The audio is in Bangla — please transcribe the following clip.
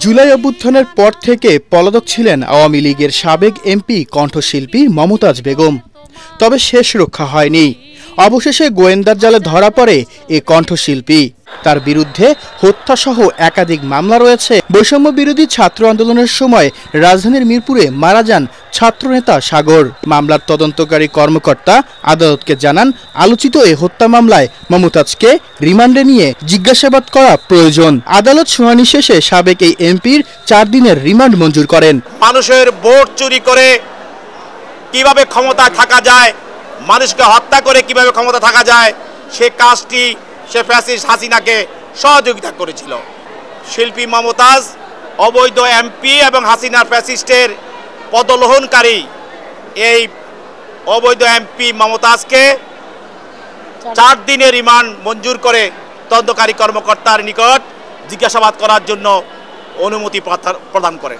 জুলাই অভ্যুত্থানের পর থেকে পলাতক ছিলেন আওয়ামী লীগের সাবেক এমপি কণ্ঠশিল্পী মমতাজ বেগম। তবে শেষ রক্ষা হয়নি। অবশেষে গোয়েন্দার জালে ধরা পড়ে এ কণ্ঠশিল্পী। তার বিরুদ্ধে হত্যাসহ একাধিক মামলা রয়েছে। বৈষম্য বিরোধী ছাত্র আন্দোলনের সময় রাজধানীর মিরপুরে মারা যান ছাত্রনেতা সাগর। মামলার তদন্তকারী কর্মকর্তা আদালতকে জানান, আলোচিত এ হত্যা মামলায় মমতাজকে রিমান্ডে নিয়ে জিজ্ঞাসাবাদ করা প্রয়োজন। আদালত শুনানি শেষে সাবেক এই এমপির 4 দিনের রিমান্ড মঞ্জুর করেন। মানুষের ভোট চুরি করে কিভাবে ক্ষমতায় থাকা যায়, মানুষকে হত্যা করে কিভাবে ক্ষমতা থাকা যায়, সে কাজটি সে ফ্যাসিস্ট হাসিনাকে সহযোগিতা করেছিল। শিল্পী মমতাজ অবৈধ এমপি এবং হাসিনার ফ্যাসিস্টের পদলোহনকারী এই অবৈধ এমপি মমতাজকে 4 দিনের রিমান্ড মঞ্জুর করে তদন্তকারী কর্মকর্তার নিকট জিজ্ঞাসাবাদ করার জন্য অনুমতি প্রদান করে।